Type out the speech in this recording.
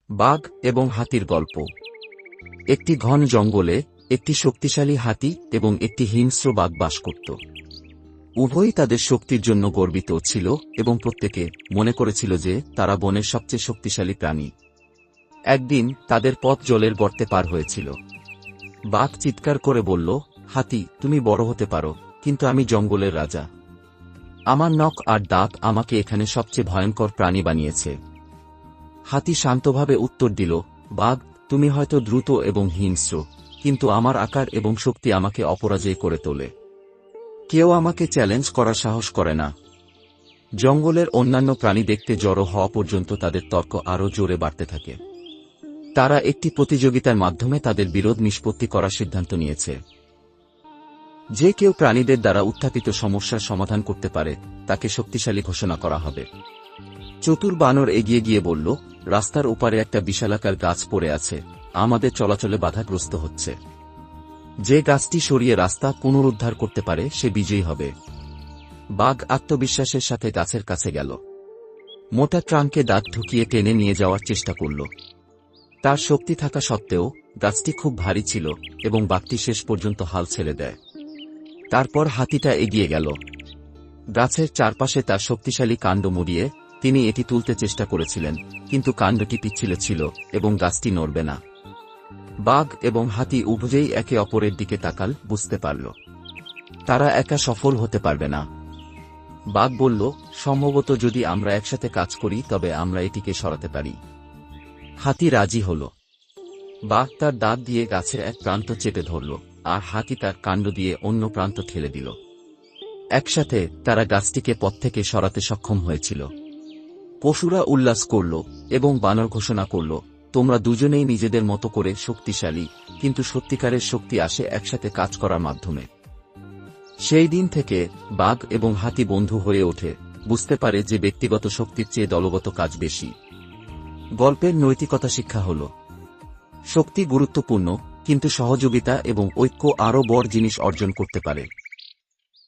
বাঘ এবং হাতির গল্প। একটি ঘন জঙ্গলে একটি শক্তিশালী হাতি এবং একটি হিংস্র বাঘ বাস করত। উভয়ই তাদের শক্তির জন্য গর্বিত ছিল এবং প্রত্যেকে মনে করেছিল যে তারা বনের সবচেয়ে শক্তিশালী প্রাণী। একদিন তাদের পথ জলের গর্তে পার হয়েছিল। বাঘ চিৎকার করে বলল, হাতি, তুমি বড় হতে পারো, কিন্তু আমি জঙ্গলের রাজা। আমার নখ আর দাঁত আমাকে এখানে সবচেয়ে ভয়ঙ্কর প্রাণী বানিয়েছে। হাতি শান্তভাবে উত্তর দিল, বাঘ, তুমি হয়তো দ্রুত এবং হিংস্র, কিন্তু আমার আকার এবং শক্তি আমাকে অপরাজয় করে তোলে। কেউ আমাকে চ্যালেঞ্জ করার সাহস করে না। জঙ্গলের অন্যান্য প্রাণী দেখতে জড়ো হওয়া পর্যন্ত তাদের তর্ক আরও জোরে বাড়তে থাকে। তারা একটি প্রতিযোগিতার মাধ্যমে তাদের বিরোধ নিষ্পত্তি করার সিদ্ধান্ত নিয়েছে। যে কেউ প্রাণীদের দ্বারা উত্থাপিত সমস্যার সমাধান করতে পারে তাকে শক্তিশালী ঘোষণা করা হবে। চতুর বানর এগিয়ে গিয়ে বলল, রাস্তার ওপারে একটা বিশালাকার গাছ পড়ে আছে, আমাদের চলাচলে বাধাগ্রস্ত হচ্ছে। যে গাছটি সরিয়ে রাস্তা পুনরুদ্ধার করতে পারে সে বিজয়ী হবে। বাঘ আত্মবিশ্বাসের সাথে গাছের কাছে গেল। মোটা ট্রাঙ্কে দাঁত ঢুকিয়ে টেনে নিয়ে যাওয়ার চেষ্টা করল। তার শক্তি থাকা সত্ত্বেও গাছটি খুব ভারী ছিল এবং বাঘটি শেষ পর্যন্ত হাল ছেড়ে দেয়। তারপর হাতিটা এগিয়ে গেল। গাছের চারপাশে তার শক্তিশালী কাণ্ড মুড়িয়ে তিনি এটি তুলতে চেষ্টা করেছিলেন, কিন্তু কাণ্ডটি পিচ্ছিল ছিল এবং গাছটি নড়বে না। বাঘ এবং হাতি উভয়েই একে অপরের দিকে তাকাল, বুঝতে পারল তারা একা সফল হতে পারবে না। বাঘ বলল, সম্ভবত যদি আমরা একসাথে কাজ করি তবে আমরা এটিকে সরাতে পারি। হাতি রাজি হল। বাঘ তার দাঁত দিয়ে গাছের এক প্রান্ত চেপে ধরল, আর হাতি তার কাণ্ড দিয়ে অন্য প্রান্ত ঠেলে দিল। একসাথে তারা গাছটিকে পথ থেকে সরাতে সক্ষম হয়েছিল। পশুরা উল্লাস করল এবং বানর ঘোষণা করল, তোমরা দুজনেই নিজেদের মতো করে শক্তিশালী, কিন্তু সত্যিকারের শক্তি আসে একসাথে কাজ করার মাধ্যমে। সেই দিন থেকে বাঘ এবং হাতি বন্ধু হয়ে ওঠে, বুঝতে পারে যে ব্যক্তিগত শক্তির চেয়ে দলগত কাজ বেশি। গল্পের নৈতিকতা শিক্ষা হল, শক্তি গুরুত্বপূর্ণ, কিন্তু সহযোগিতা এবং ঐক্য আরও বড় জিনিস অর্জন করতে পারে।